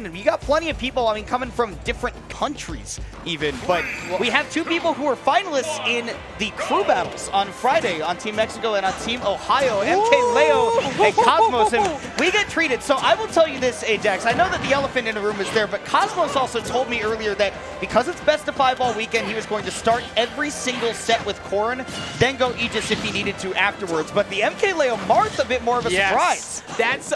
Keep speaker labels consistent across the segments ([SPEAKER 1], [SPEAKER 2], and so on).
[SPEAKER 1] And you got plenty of people, I mean, coming from different countries even, but we have two people who were finalists in the crew battles on Friday on Team Mexico and on Team Ohio, MkLeo and Cosmos, and we get treated. So I will tell you this, Ajax, I know that the elephant in the room is there, but Cosmos also told me earlier that because it's best of 5 all weekend, he was going to start every single set with Corrin, then go Aegis if he needed to afterwards. But the MkLeo Marth, a bit more of a surprise.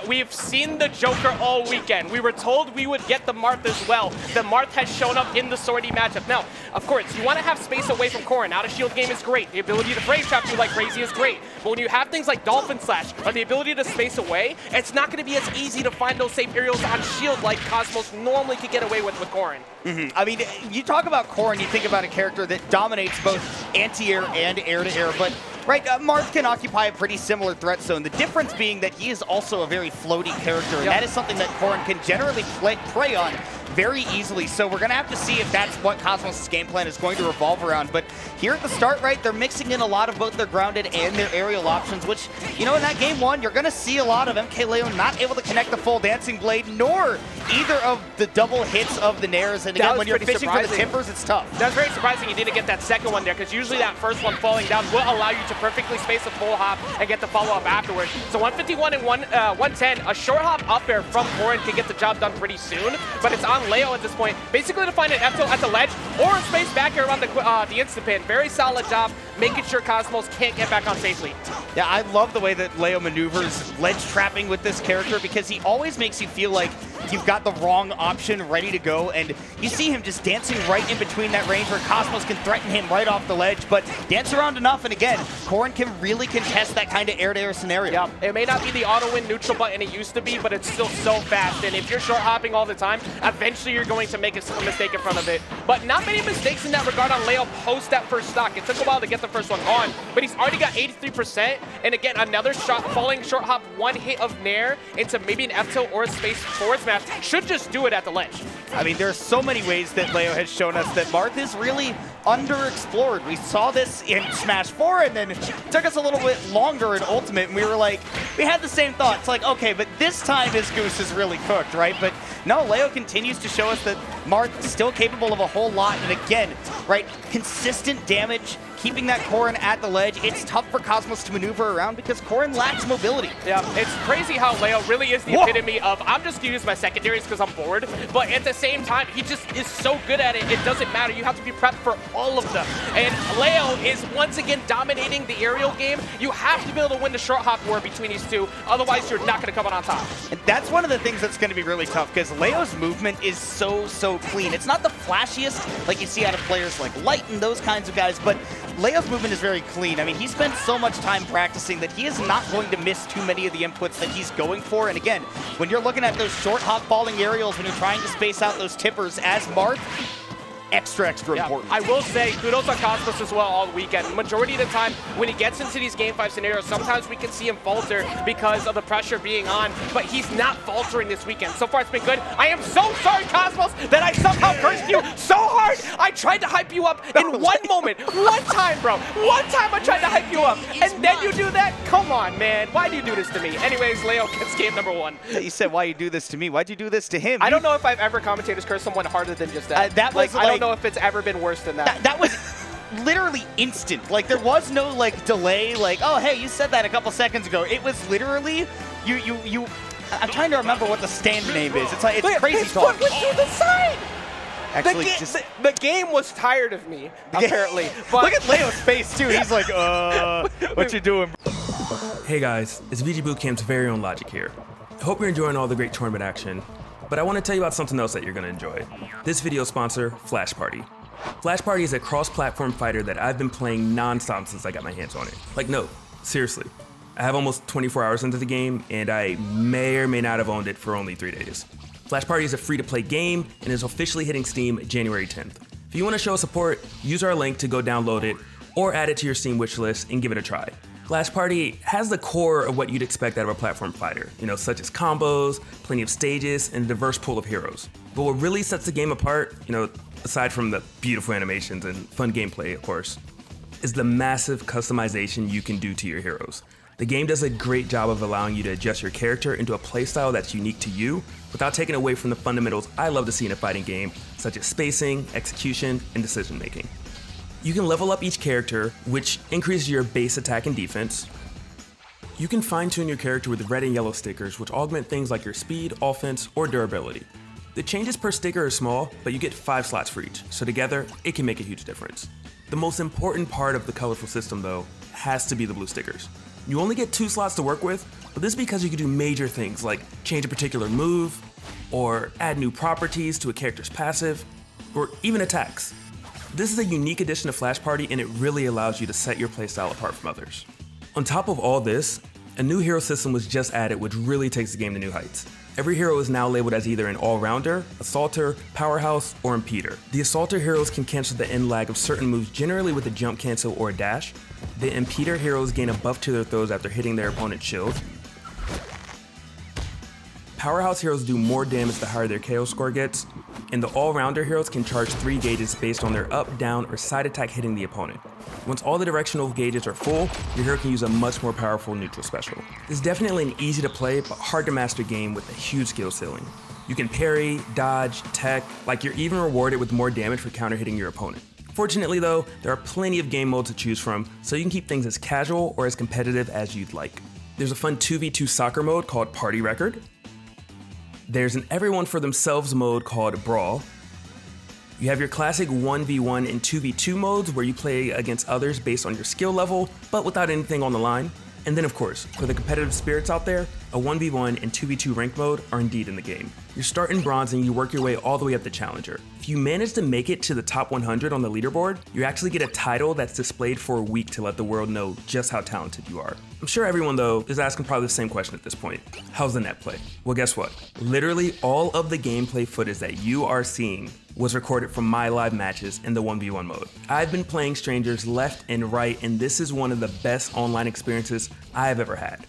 [SPEAKER 2] We've seen the Joker all weekend. We were told we would get the Marth as well. The Marth has shown up in the Swordy matchup. Now, of course, you want to have space away from Corrin. Out of shield game is great. The ability to frame trap you like crazy is great. But when you have things like Dolphin Slash or the ability to space away, it's not going to be as easy to find those safe aerials on shield like Cosmos normally could get away with Corrin.
[SPEAKER 1] I mean, you talk about Corrin, you think about a character that dominates both anti-air and air-to-air, but right, Marth can occupy a pretty similar threat zone. The difference being that he is also a very floaty character, and that is something that Corrin can generally prey on very easily. So we're going to have to see if that's what Cosmos' game plan is going to revolve around. But here at the start, right, they're mixing in a lot of both their grounded and their aerial options, which, you know, in that game one, you're going to see a lot of MkLeo not able to connect the full Dancing Blade, nor either of the double hits of the Nairs. And again, when you're fishing for the tippers, it's tough.
[SPEAKER 2] That's very surprising you didn't get that second one there, because usually that first one falling down will allow you to perfectly space a full hop and get the follow-up afterwards. So 151 and 110, a short hop up air from Corrin can get the job done pretty soon, but it's on Leo at this point, basically to find an F-tilt at the ledge or a space back air around the instant pin. Very solid job making sure Cosmos can't get back on safely.
[SPEAKER 1] Yeah, I love the way that Leo maneuvers ledge trapping with this character, because he always makes you feel like you've got the wrong option ready to go, and you see him just dancing right in between that range where Cosmos can threaten him right off the ledge, but dance around enough, and again, Corrin can really contest that kind of air-to-air scenario.
[SPEAKER 2] Yeah, it may not be the auto-win neutral button it used to be, but it's still so fast, and if you're short hopping all the time, eventually you're going to make a mistake in front of it. But not many mistakes in that regard on Leo post that first stock. It took a while to get the first one on, but he's already got 83%, and again, another shot, falling short hop, one hit of Nair into maybe an F-tilt or a space forward smash should just do it at the ledge.
[SPEAKER 1] I mean, there's so many ways that Leo has shown us that Marth is really underexplored. We saw this in Smash 4, and then it took us a little bit longer in Ultimate, and we were like, we had the same thought. It's like, okay, but this time his goose is really cooked, right? But no, Leo continues to show us that Marth is still capable of a whole lot, and again, right, consistent damage, keeping that Corrin at the ledge. It's tough for Cosmos to maneuver around because Corrin lacks mobility.
[SPEAKER 2] Yeah, it's crazy how Leo really is the epitome of, I'm just gonna use my secondaries because I'm bored, but at the same time, he just is so good at it, it doesn't matter. You have to be prepped for all of them. And Leo is once again dominating the aerial game. You have to be able to win the short hop war between these two, otherwise you're not gonna come out on top.
[SPEAKER 1] And that's one of the things that's gonna be really tough, because Leo's movement is so clean. It's not the flashiest like you see out of players like Light and those kinds of guys, but Leo's movement is very clean. I mean, he spent so much time practicing that he is not going to miss too many of the inputs that he's going for. And again, when you're looking at those short hop falling aerials, when you're trying to space out those tippers as Marth, extra important.
[SPEAKER 2] I will say, kudos on Cosmos as well all weekend. Majority of the time, when he gets into these Game 5 scenarios, sometimes we can see him falter because of the pressure being on, but he's not faltering this weekend. So far, it's been good. I am so sorry, Cosmos, that I somehow cursed you so hard. I tried to hype you up in one moment. One time, bro. One time I tried to hype you up, and then you do that? Come on, man. Why do you do this to me? Anyways, Leo gets game number 1.
[SPEAKER 1] You said, why you do this to me? Why'd you do this to him?
[SPEAKER 2] I don't know if I've ever commentators cursed someone harder than just that.
[SPEAKER 1] That was
[SPEAKER 2] I don't know if it's ever been worse than that.
[SPEAKER 1] That was literally instant. Like, there was no, like, delay, like, oh, hey, you said that a couple seconds ago. It was literally, I'm trying to remember what the stand name is. It's like, it's crazy
[SPEAKER 2] his
[SPEAKER 1] talk.
[SPEAKER 2] foot went through the side!
[SPEAKER 1] Actually,
[SPEAKER 2] the game was tired of me, apparently. But
[SPEAKER 1] look at Leo's face, too. He's like, what you doing?
[SPEAKER 3] Hey guys, it's VGBootCamp's very own Logic here. I hope you're enjoying all the great tournament action, but I want to tell you about something else that you're going to enjoy. This video sponsor, Flash Party. Flash Party is a cross-platform fighter that I've been playing non-stop since I got my hands on it. Like, no, seriously. I have almost 24 hours into the game, and I may or may not have owned it for only 3 days. Flash Party is a free-to-play game, and is officially hitting Steam January 10th. If you want to show support, use our link to go download it, or add it to your Steam wishlist and give it a try. Flash Party has the core of what you'd expect out of a platform fighter, such as combos, plenty of stages, and a diverse pool of heroes. But what really sets the game apart, aside from the beautiful animations and fun gameplay, of course, is the massive customization you can do to your heroes. The game does a great job of allowing you to adjust your character into a playstyle that's unique to you without taking away from the fundamentals I love to see in a fighting game, such as spacing, execution, and decision making. You can level up each character, which increases your base attack and defense. You can fine-tune your character with red and yellow stickers, which augment things like your speed, offense, or durability. The changes per sticker are small, but you get 5 slots for each, so together, it can make a huge difference. The most important part of the colorful system, though, has to be the blue stickers. You only get 2 slots to work with, but this is because you can do major things like change a particular move, or add new properties to a character's passive, or even attacks. This is a unique addition to Flash Party, and it really allows you to set your playstyle apart from others. On top of all this, a new hero system was just added, which really takes the game to new heights. Every hero is now labeled as either an all-rounder, assaulter, powerhouse, or impeder. The assaulter heroes can cancel the end lag of certain moves generally with a jump cancel or a dash. The impeder heroes gain a buff to their throws after hitting their opponent's shield. Powerhouse heroes do more damage the higher their KO score gets, and the all-rounder heroes can charge 3 gauges based on their up, down, or side attack hitting the opponent. Once all the directional gauges are full, your hero can use a much more powerful neutral special. It's definitely an easy to play but hard to master game with a huge skill ceiling. You can parry, dodge, tech, like you're even rewarded with more damage for counter hitting your opponent. Fortunately though, there are plenty of game modes to choose from, so you can keep things as casual or as competitive as you'd like. There's a fun 2v2 soccer mode called Party Record. There's an everyone for themselves mode called Brawl. You have your classic 1v1 and 2v2 modes where you play against others based on your skill level, but without anything on the line. And then of course, for the competitive spirits out there, a 1v1 and 2v2 ranked mode are indeed in the game. You start in bronze and you work your way all the way up to challenger. If you manage to make it to the top 100 on the leaderboard, you actually get a title that's displayed for a week to let the world know just how talented you are. I'm sure everyone though is asking probably the same question at this point. How's the net play? Well, guess what? Literally all of the gameplay footage that you are seeing was recorded from my live matches in the 1v1 mode. I've been playing strangers left and right, and this is one of the best online experiences I've ever had.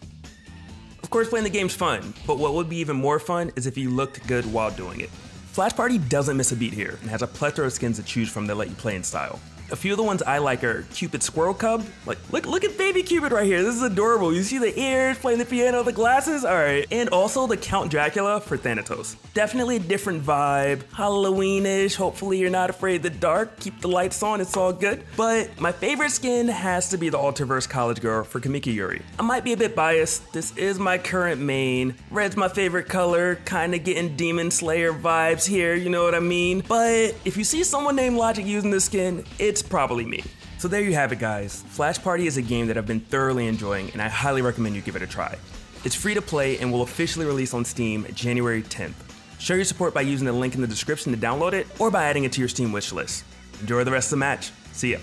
[SPEAKER 3] Of course, playing the game's fun, but what would be even more fun is if you looked good while doing it. Flash Party doesn't miss a beat here and has a plethora of skins to choose from that let you play in style. A few of the ones I like are Cupid Squirrel Cub. Like, look at baby Cupid right here. This is adorable. You see the ears, playing the piano, the glasses? All right. And also the Count Dracula for Thanatos. Definitely a different vibe, Halloween-ish. Hopefully you're not afraid of the dark. Keep the lights on, it's all good. But my favorite skin has to be the Ultraverse College Girl for Kamiki Yuri. I might be a bit biased. This is my current main. Red's my favorite color, kind of getting Demon Slayer vibes here, you know what I mean? But if you see someone named Logic using this skin, it's probably me. So there you have it, guys. Flash Party is a game that I've been thoroughly enjoying, and I highly recommend you give it a try. It's free to play and will officially release on Steam January 10th. Show your support by using the link in the description to download it, or by adding it to your Steam wishlist. Enjoy the rest of the match. See ya.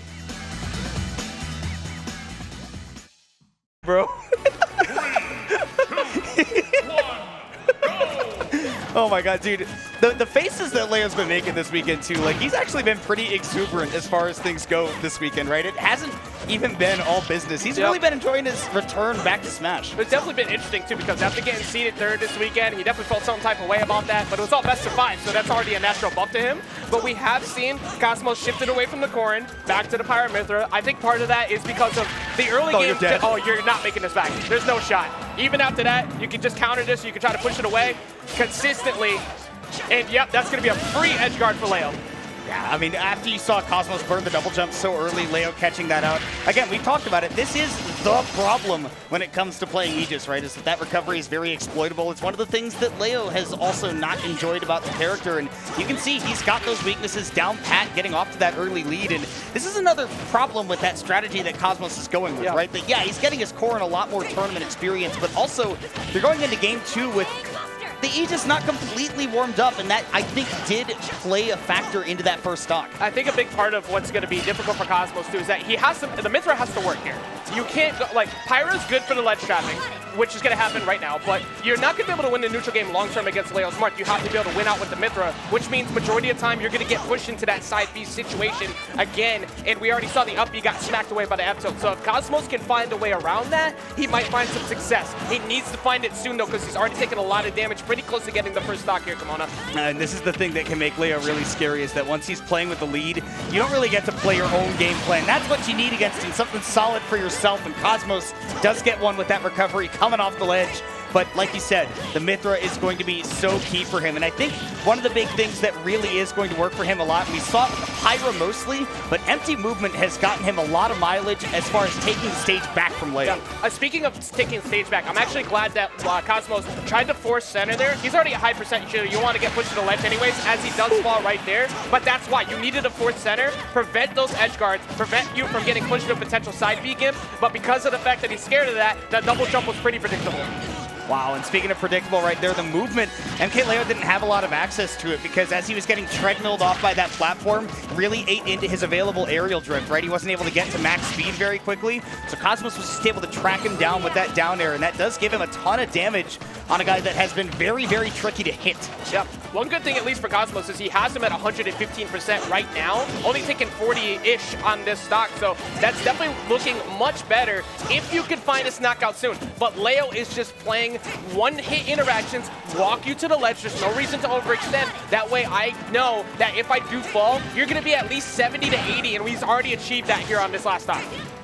[SPEAKER 1] Bro. Oh my god, dude. The faces that Leo's been making this weekend too, like he's actually been pretty exuberant as far as things go this weekend, right? It hasn't even been all business. He's really been enjoying his return back to Smash.
[SPEAKER 2] It's definitely been interesting too, because after getting seeded 3rd this weekend, he definitely felt some type of way about that, but it was all best of 5, so that's already a natural bump to him. But we have seen Cosmos shifted away from the Corrin, back to the Pyra Mythra. I think part of that is because of the early game. You're not making this back. There's no shot. Even after that, you can just counter this, you can try to push it away consistently. And yep, that's going to be a free edge guard for Leo.
[SPEAKER 1] Yeah, I mean, after you saw Cosmos burn the double jump so early, Leo catching that out. Again, we've talked about it. This is the problem when it comes to playing Aegis, right? Is that recovery is very exploitable. It's one of the things that Leo has also not enjoyed about the character. And you can see he's got those weaknesses down pat, getting off to that early lead. And this is another problem with that strategy that Cosmos is going with, right? That, yeah, he's getting his core and a lot more tournament experience, but also they're going into game 2 with the Aegis not completely warmed up, and that, I think, did play a factor into that first stock.
[SPEAKER 2] I think a big part of what's going to be difficult for Cosmos, too, is that he has to, the Mythra has to work here. You can't go, like, Pyra's good for the ledge trapping, which is going to happen right now, but you're not going to be able to win the neutral game long-term against Leo's Marth. You have to be able to win out with the Mythra, which means majority of the time you're going to get pushed into that side B situation again, and we already saw the up B got smacked away by the F-tilt. So if Cosmos can find a way around that, he might find some success. He needs to find it soon, though, because he's already taken a lot of damage pretty close to getting the first stock here, Kimona.
[SPEAKER 1] And this is the thing that can make Leo really scary, is that once he's playing with the lead, you don't really get to play your own game plan. That's what you need against him, something solid for yourself, and Cosmos does get one with that recovery coming off the ledge. But like you said, the Mythra is going to be so key for him. And I think one of the big things that really is going to work for him a lot, and we saw it with Pyra mostly, but empty movement has gotten him a lot of mileage as far as taking the stage back from Leo.
[SPEAKER 2] Yeah. Speaking of taking the stage back, I'm actually glad that Cosmos tried to force center there. He's already a high percent shooter. You want to get pushed to the ledge anyways, as he does fall right there. But that's why you needed to force center, prevent those edge guards, prevent you from getting pushed to a potential side B gimp. But because of the fact that he's scared of that, that double jump was pretty predictable.
[SPEAKER 1] Wow, and speaking of predictable right there, the movement, MkLeo didn't have a lot of access to it because as he was getting treadmilled off by that platform, really ate into his available aerial drift, right? He wasn't able to get to max speed very quickly, so Cosmos was just able to track him down with that down air, and that does give him a ton of damage on a guy that has been very, very tricky to hit.
[SPEAKER 2] Yep. One good thing, at least for Cosmos, is he has him at 115% right now, only taking 40-ish on this stock, so that's definitely looking much better if you can find this knockout soon. But Leo is just playing one-hit interactions, walk you to the ledge. There's no reason to overextend. That way I know that if I do fall, you're going to be at least 70 to 80, and he's already achieved that here on this last stock.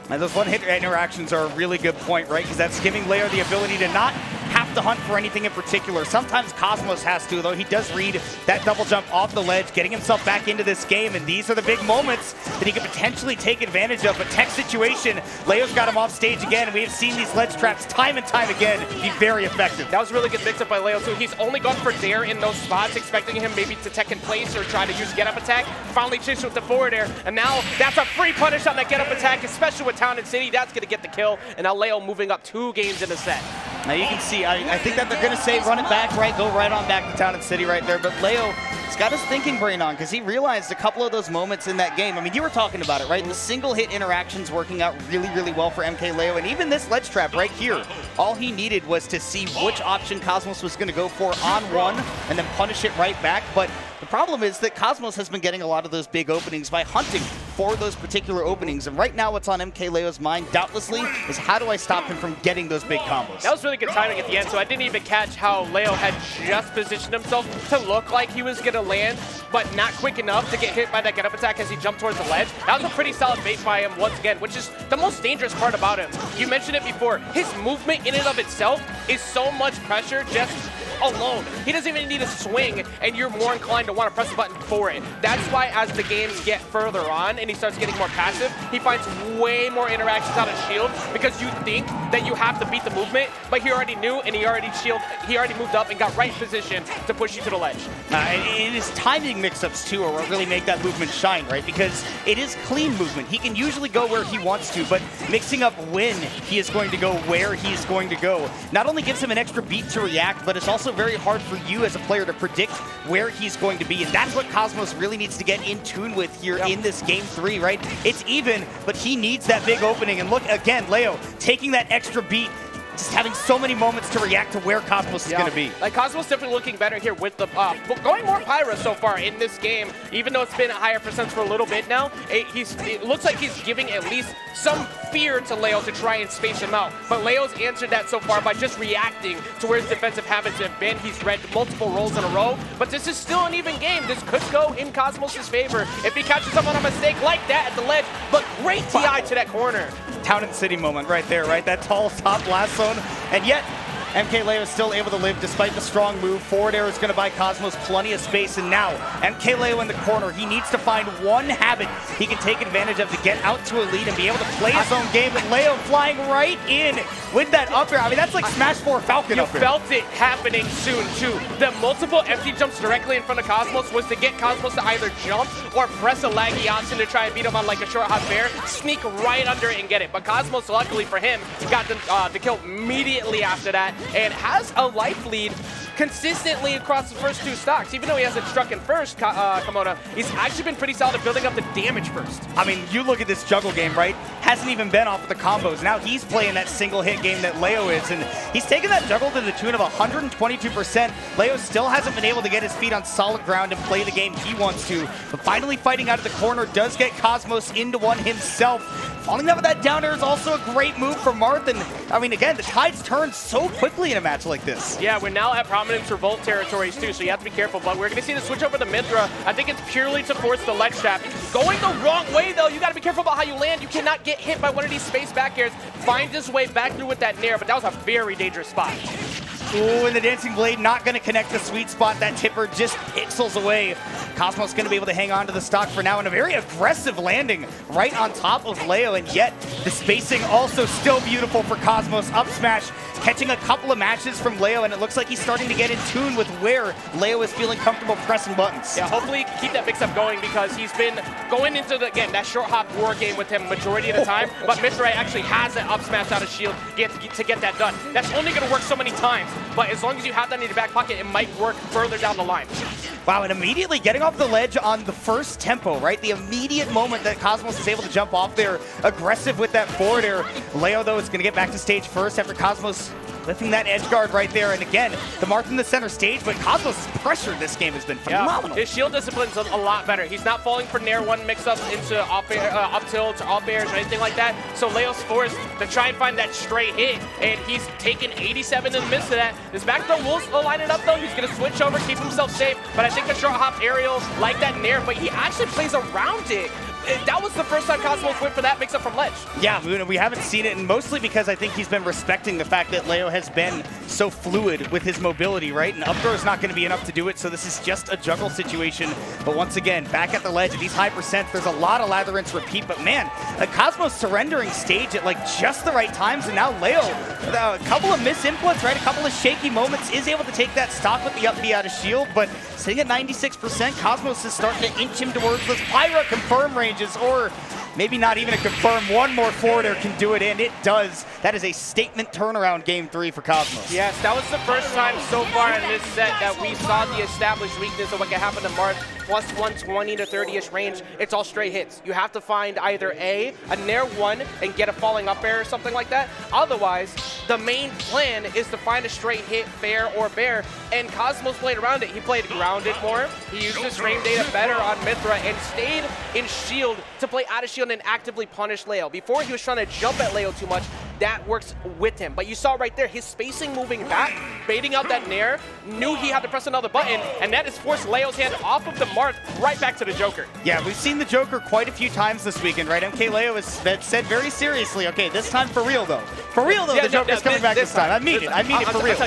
[SPEAKER 1] And those one-hit interactions are a really good point, right? Because that's giving Leo the ability to not have to hunt for anything in particular. Sometimes Cosmos has to, though. He does read that double jump off the ledge, getting himself back into this game, and these are the big moments that he could potentially take advantage of. But tech situation, Leo's got him off stage again. We have seen these ledge traps time and time again be very effective.
[SPEAKER 2] That was a really good mix-up by Leo, too. He's only gone for dare in those spots, expecting him maybe to tech in place or try to use get-up attack. Finally chased with the forward air, and now that's a free punish on that get-up attack, especially with Town and City. That's going to get the kill, and now Leo moving up 2 games in a set.
[SPEAKER 1] Now you can see, I think that they're going to say run it back, right? Go right on back to Town and City right there. But Leo has got his thinking brain on because he realized a couple of those moments in that game. I mean, you were talking about it, right? The single hit interactions working out really, really well for MkLeo. And even this ledge trap right here, all he needed was to see which option Cosmos was going to go for on one and then punish it right back. But the problem is that Cosmos has been getting a lot of those big openings by hunting for those particular openings. And right now what's on MkLeo's mind, doubtlessly, is how do I stop him from getting those big combos?
[SPEAKER 2] That was really good timing at the end, so I didn't even catch how Leo had just positioned himself to look like he was going to land, but not quick enough to get hit by that get-up attack as he jumped towards the ledge. That was a pretty solid bait by him once again, which is the most dangerous part about him. You mentioned it before. His movement in and of itself is so much pressure just alone. He doesn't even need a swing, and you're more inclined to want to press the button for it. That's why as the games get further on and he starts getting more passive, he finds way more interactions out of shield because you think that you have to beat the movement, but he already knew and he already moved up and got right position to push you to the ledge.
[SPEAKER 1] And his timing mix-ups too are what really make that movement shine, right? Because it is clean movement. He can usually go where he wants to, but mixing up when he is going to go where he's going to go not only gives him an extra beat to react, but it's also very hard for you as a player to predict where he's going to be. And that's what Cosmos really needs to get in tune with here in this game 3, right? It's even, but he needs that big opening. And look, again, Leo taking that extra beat, just having so many moments to react to where Cosmos is going to be.
[SPEAKER 2] Like, Cosmos definitely looking better here with the, going more Pyra so far in this game, even though it's been at higher percents for a little bit now. It looks like he's giving at least some fear to Leo to try and space him out. But Leo's answered that so far by just reacting to where his defensive habits have been. He's read multiple rolls in a row, but this is still an even game. This could go in Cosmos' favor if he catches him on a mistake like that at the ledge, but great TI to that corner.
[SPEAKER 1] Town and City moment right there, right? That tall top last zone, and yet MkLeo is still able to live despite the strong move. Forward air is going to buy Cosmos plenty of space, and now MkLeo in the corner. He needs to find one habit he can take advantage of to get out to a lead and be able to play his own game. But Leo flying right in with that up air. I mean, that's like Smash 4 Falcon up air.
[SPEAKER 2] You felt it happening soon, too. The multiple empty jumps directly in front of Cosmos was to get Cosmos to either jump or press a laggy option to try and beat him on like a short hot fair, sneak right under it and get it. But Cosmos, luckily for him, got the kill immediately after that, and has a life lead consistently across the first 2 stocks. Even though he hasn't struck in first, Kimona, he's actually been pretty solid at building up the damage first.
[SPEAKER 1] I mean, you look at this juggle game, right? Hasn't even been off of the combos. Now he's playing that single hit game that Leo is, and he's taken that juggle to the tune of 122%. Leo still hasn't been able to get his feet on solid ground and play the game he wants to, but finally fighting out of the corner does get Cosmos into one himself. Following up with that down air is also a great move from Marth. And I mean, again, the tides turn so quickly in a match like this.
[SPEAKER 2] Yeah, we're now at Prominence Revolt territories too, so you have to be careful. But we're going to see the switch over to Mythra. I think it's purely to force the ledge trap. Going the wrong way, though. You got to be careful about how you land. You cannot get hit by one of these space back airs. Finds his way back through with that nair, but that was a very dangerous spot.
[SPEAKER 1] Ooh, and the Dancing Blade not going to connect the sweet spot. That tipper just pixels away. Cosmos going to be able to hang on to the stock for now, and a very aggressive landing right on top of Leo, and yet the spacing also still beautiful for Cosmos. Up smash, catching a couple of matches from Leo, and it looks like he's starting to get in tune with where Leo is feeling comfortable pressing buttons.
[SPEAKER 2] Yeah, hopefully keep that mix-up going, because he's been going into, again, that short hop war game with him majority of the time, but Mythra actually has that up smash out of shield to get that done. That's only going to work so many times, but as long as you have that in your back pocket, it might work further down the line.
[SPEAKER 1] Wow, and immediately getting off the ledge on the first tempo, right? The immediate moment that Cosmos is able to jump off there, aggressive with that forward air. Leo, though, is going to get back to stage first after Cosmos lifting that edge guard right there. And again, the Marth in the center stage, but Cosmos' pressure this game has been phenomenal.
[SPEAKER 2] Yeah, his shield discipline's a lot better. He's not falling for Nair 1 mix-ups into up tilts or up airs or anything like that. So Leo's forced to try and find that straight hit, and he's taken 87 in the midst of that. His back throw will line it up, though. He's going to switch over, keep himself safe, but I think the short hop aerial like that Nair, but he actually plays around it. That was the first time Cosmos went for that mix-up from ledge.
[SPEAKER 1] Yeah, we haven't seen it, and mostly because I think he's been respecting the fact that Leo has been so fluid with his mobility, right? And up throw is not going to be enough to do it, so this is just a juggle situation. But once again, back at the ledge, at these high percents, there's a lot of lather rinse repeat, but man, Cosmos surrendering stage at like just the right times, and now Leo, a couple of misinputs, right? A couple of shaky moments, is able to take that stock with the up B out of shield, but sitting at 96%, Cosmos is starting to inch him towards this Pyra confirm ranges, or maybe not even a confirm. One more forward air can do it, and it does. That is a statement turnaround game 3 for Cosmos.
[SPEAKER 2] Yes, that was the first time so far in this set that we saw the established weakness of what can happen to Marth. Plus 120 to 30-ish range, it's all straight hits. You have to find either a Nair 1 and get a falling up air or something like that. Otherwise, the main plan is to find a straight hit, fair or bear, and Cosmos played around it. He played grounded more, he used his frame data better on Mythra, and stayed in shield to play out of shield and actively punish Leo. Before, he was trying to jump at Leo too much. That works with him. But you saw right there, his spacing moving back, baiting out that Nair, knew he had to press another button, and that has forced Leo's hand off of the Marth right back to the Joker.
[SPEAKER 1] Yeah, we've seen the Joker quite a few times this weekend, right? MkLeo has said very seriously, okay, this time for real, though. For real, though, the Joker's coming back this time. I mean it for real.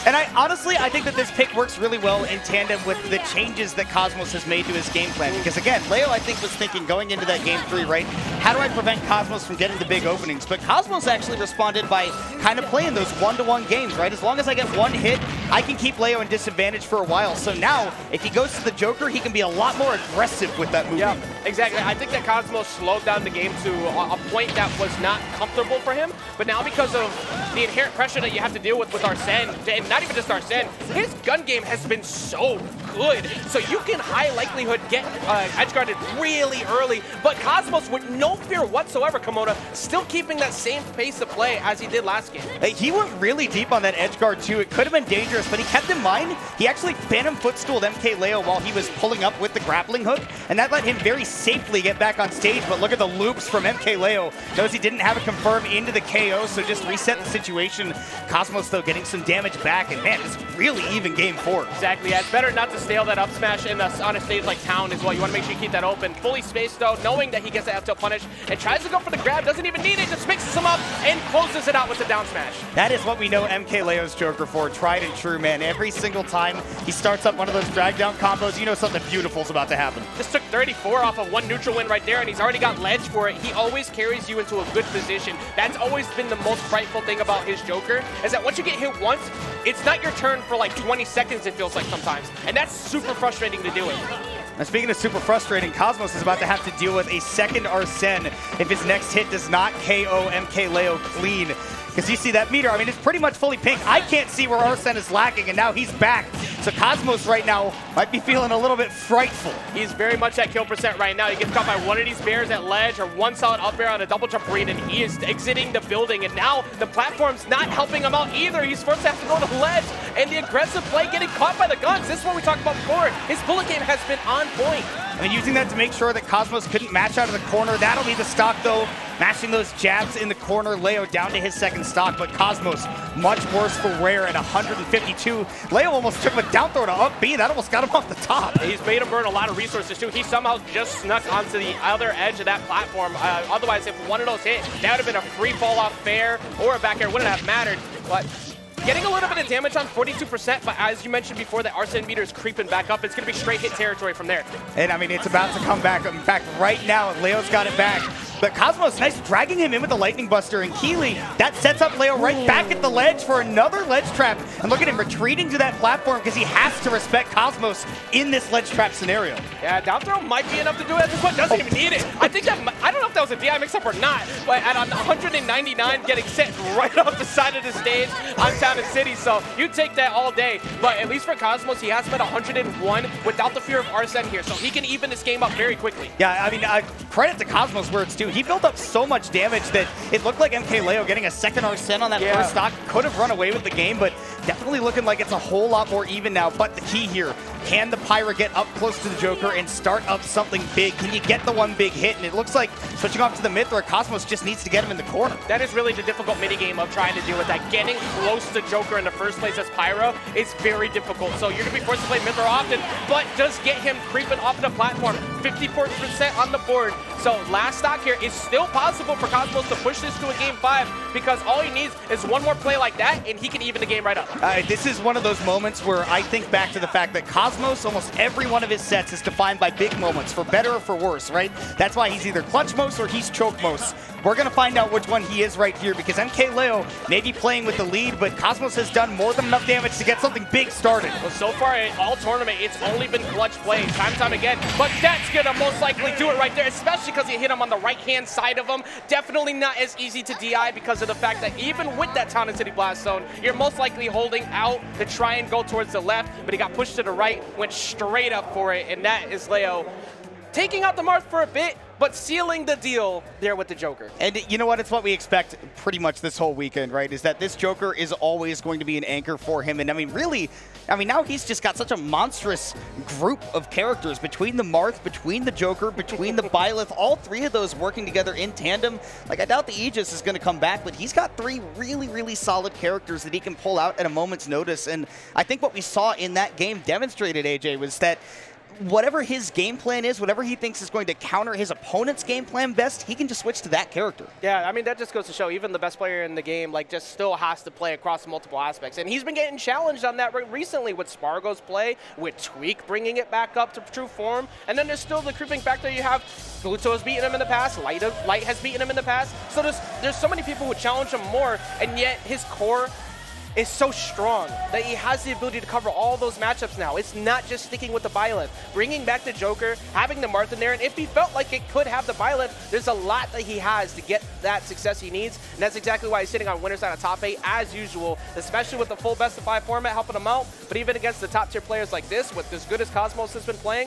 [SPEAKER 1] And honestly, I think that this pick works really well in tandem with the changes that Cosmos has made to his game plan. Because again, Leo, I think, was thinking going into that game 3, right? How do I prevent Cosmos from getting the big openings? But Cosmos actually responded by kind of playing those one-to-one games, right? As long as I get one hit, I can keep Leo in disadvantage for a while. So now, if he goes to the Joker, he can be a lot more aggressive with that move.
[SPEAKER 2] Yeah, exactly. I think that Cosmos slowed down the game to a point that was not comfortable for him. But now, because of the inherent pressure that you have to deal with Arsene, and not even just Arsene, his gun game has been so good. So you can high likelihood get edge guarded really early, but Cosmos with no fear whatsoever, Komoda, still keeping that same pace of play as he did last game.
[SPEAKER 1] He went really deep on that edge guard too. It could have been dangerous, but he kept in mind, he actually phantom footstooled MkLeo while he was pulling up with the grappling hook, and that let him very safely get back on stage. But look at the loops from MkLeo. Knows he didn't have a confirm into the KO, so just reset the situation. Cosmos, though, getting some damage back, and man, it's really even game 4.
[SPEAKER 2] Exactly, yeah. It's better not to stale that up smash on a stage like Town as well. You want to make sure you keep that open. Fully spaced, though, knowing that he gets that up tilt punish, and tries to go for the grab, doesn't even need it, just mixes him up, and closes it out with the down smash.
[SPEAKER 1] That is what we know MkLeo's Joker for, tried and true, man. Every single time he starts up one of those drag down combos, you know something beautiful is about to happen.
[SPEAKER 2] Just took 34 off of one neutral win right there, and he's already got ledge for it. He always carries you into a good position. That's always been the most frightful thing about his Joker, is that once you get hit once, it's not your turn for like 20 seconds, it feels like sometimes. And that's super frustrating to deal with.
[SPEAKER 1] Now, speaking of super frustrating, Cosmos is about to have to deal with a second Arsene if his next hit does not KO MkLeo clean. Because you see that meter, I mean, it's pretty much fully pink. I can't see where Arsene is lacking, and now he's back. So Cosmos right now might be feeling a little bit frightful.
[SPEAKER 2] He's very much at kill percent right now. He gets caught by one of these bears at ledge or one solid up air on a double jump read, and he is exiting the building. And now the platform's not helping him out either. He's forced to have to go to the ledge, and the aggressive play getting caught by the guns. This is what we talked about before. His bullet game has been on point.
[SPEAKER 1] And using that to make sure that Cosmos couldn't match out of the corner. That'll be the stock, though. mashing those jabs in the corner. Leo down to his second stock, but Cosmos much worse for wear at 152. Leo almost took him a down throw to up B. That almost got him off the top.
[SPEAKER 2] He's made him burn a lot of resources too. He somehow just snuck onto the other edge of that platform. Otherwise, if one of those hit, that would have been a free fall off fair or a back air. Wouldn't have mattered. But getting a little bit of damage on 42%, but as you mentioned before, the Arsene meter is creeping back up. It's going to be straight hit territory from there.
[SPEAKER 1] And I mean, it's about to come back. In fact, right now, Leo's got it back. But Cosmos, nice dragging him in with the Lightning Buster, and Keeley, that sets up Leo right back at the ledge for another ledge trap. And look at him retreating to that platform because he has to respect Cosmos in this ledge trap scenario.
[SPEAKER 2] Yeah, down throw might be enough to do it at this point. Doesn't even need it. I think that, I don't know if that was a DI mix-up or not, but at 199, getting set right off the side of the stage on Town and City, so you take that all day. But at least for Cosmos, he has him at 101 without the fear of Arsene here, so he can even this game up very quickly.
[SPEAKER 1] Yeah, I mean, credit to Cosmos where it's due. He built up so much damage that it looked like MkLeo getting a second Arsene on that first stock could have run away with the game, but definitely looking like it's a whole lot more even now. But the key here, can the Pyra get up close to the Joker and start up something big? Can you get the one big hit? And it looks like switching off to the Mythra, Cosmos just needs to get him in the corner.
[SPEAKER 2] That is really the difficult minigame of trying to deal with that. Getting close to Joker in the first place as Pyra is very difficult. So you're going to be forced to play Mythra often, but does get him creeping off the platform. 54% on the board. So last stock here is still possible for Cosmos to push this to a game 5 because all he needs is one more play like that and he can even the game right up.
[SPEAKER 1] This is one of those moments where I think back to the fact that Cosmos, almost every one of his sets is defined by big moments, for better or for worse, right? That's why he's either clutch most or he's choke most. We're going to find out which one he is right here because MkLeo may be playing with the lead, but Cosmos has done more than enough damage to get something big started.
[SPEAKER 2] Well, so far in all tournament, it's only been clutch play time and time again, but that's going to most likely do it right there, especially because you hit him on the right-hand side of him. Definitely not as easy to DI because of the fact that even with that Town and City Blast Zone, you're most likely holding out to try and go towards the left, but he got pushed to the right, went straight up for it, and that is Leo taking out the Marth for a bit, but sealing the deal there with the Joker.
[SPEAKER 1] And you know what? It's what we expect pretty much this whole weekend, right? Is that this Joker is always going to be an anchor for him. And I mean, really, now he's just got such a monstrous group of characters between the Marth, between the Joker, between the Byleth, all three of those working together in tandem. Like, I doubt the Aegis is going to come back, but he's got three really, really solid characters that he can pull out at a moment's notice. And I think what we saw in that game demonstrated, AJ, was that whatever his game plan is, whatever he thinks is going to counter his opponent's game plan best, he can just switch to that character.
[SPEAKER 2] Yeah, I mean, that just goes to show even the best player in the game, like, just still has to play across multiple aspects. And he's been getting challenged on that recently with Spargo's play, with Tweak bringing it back up to true form. And then there's still the creeping factor. You have Gluto has beaten him in the past, Light has beaten him in the past. So there's so many people who challenge him more, and yet his core is so strong that he has the ability to cover all those matchups now. It's not just sticking with the Byleth. Bringing back the Joker, having the Marth in there, and if he felt like it could have the Byleth, there's a lot that he has to get that success he needs, and that's exactly why he's sitting on winner's side of top 8 as usual, especially with the full best of 5 format helping him out. But even against the top tier players like this, with as good as Cosmos has been playing,